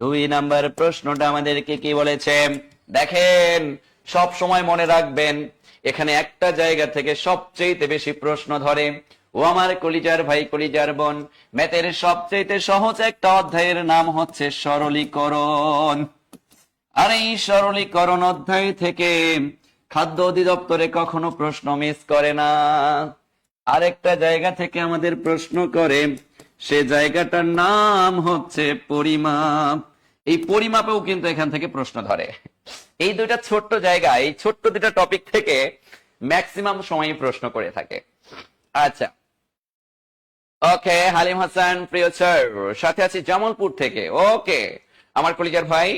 2 number প্রশ্নটা আমাদেরকে কি বলেছে দেখেন, সব সময় মনে রাখবেন এখানে একটা জায়গা থেকে সবচেয়ে বেশি প্রশ্ন ধরে। ও আমার কলিজার ভাই কলিজার বোন, ম্যাথের সবচেয়ে সহজ একটা অধ্যায়ের নাম হচ্ছে সরলীকরণ। আর এই সরলীকরণ অধ্যায় থেকে খাদ্য অধিদপ্তরে কখনো প্রশ্ন মিস করে না। আরেকটা জায়গা থেকে আমাদের প্রশ্ন করে, সে জায়গাটার নাম হচ্ছে পরিমাপ। এই পরিমাপেও কিন্তু এখান থেকে প্রশ্ন ধরে। এই দুইটা ছোট্ট জায়গা, এই ছোট্ট দুইটা টপিক থেকে ম্যাক্সিমাম সময় প্রশ্ন করে থাকে। আচ্ছা, ওকে, হালিম হাসান প্রিয় স্যার, সাথে আছি জামালপুর থেকে। ওকে আমার কলিজার ভাই,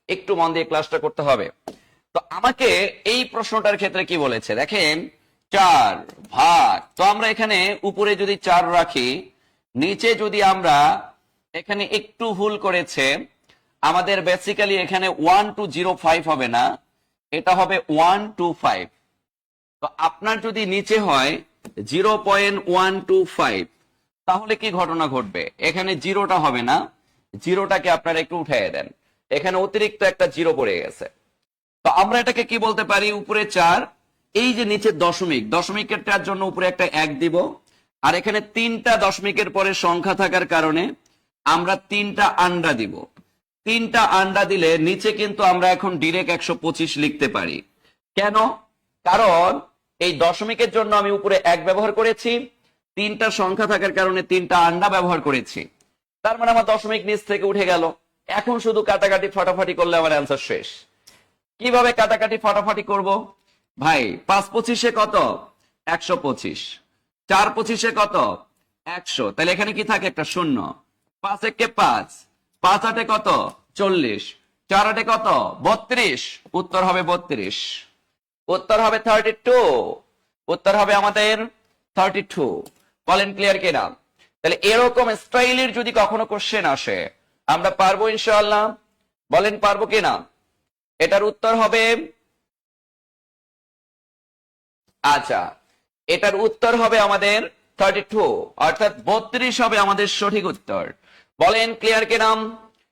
একটু মন দিয়ে ক্লাসটা করতে হবে। তো আমাকে এই প্রশ্নটার ক্ষেত্রে কি বলেছে দেখেন, 4 ভাগ। তো আমরা এখানে উপরে যদি 4 রাখি, নিচে যদি আমরা এখানে একটু ভুল করেছে, আমাদের বেসিক্যালি এখানে 1205 হবে না, এটা হবে 125। তো আপনার যদি নিচে হয় 0.125, তাহলে কি ঘটনা ঘটবে, এখানে জিরোটা হবে না, জিরোটাকে আপনারা একটু উঠাইয়ে দেন, এখানে অতিরিক্ত একটা জিরো পড়ে গেছে। তো আমরা এটাকে কি বলতে পারি, উপরে 4, এই যে নিচে দশমিক, দশমিকেরটার জন্য উপরে একটা 1 দিব, আর এখানে 3টা দশমিকের পরে সংখ্যা থাকার কারণে আমরা 3টা আন্ডা দিব। 3টা আন্ডা দিলে নিচে কিন্তু আমরা এখন ডিরেক্ট 125 লিখতে পারি। কেন? কারণ এই দশমিকের জন্য আমি উপরে 1 ব্যবহার করেছি, 3টা সংখ্যা থাকার কারণে 3টা আন্ডা ব্যবহার করেছি, তার মানে আমার দশমিক নিচ থেকে উঠে গেল। এখন শুধু কাটাকাটি ফাটাফাটি করলে আমার অ্যান্সার শেষ। কিভাবে কাটাকাটি ফাটাফাটি করব ভাই? 5 25 কত? 125। 4 25 কত? 100। তাহলে এখানে কি থাকে? একটা শূন্য। 5 1 5, 5 8 কত? 40, 4 8 কত? 32। উত্তর হবে 32। উত্তর হবে 32। উত্তর হবে আমাদের 32। বলেন ক্লিয়ার কিনা? তাহলে এরকম স্টাইলের যদি কখনো কোশ্চেন আসে, আমরা পারবো ইনশাআল্লাহ? বলেন পারবো কিনা? এটার উত্তর হবে, আচ্ছা, এটার উত্তর হবে আমাদের 32, অর্থাৎ 32 হবে আমাদের সঠিক উত্তর। বলেন ক্লিয়ার কিনা?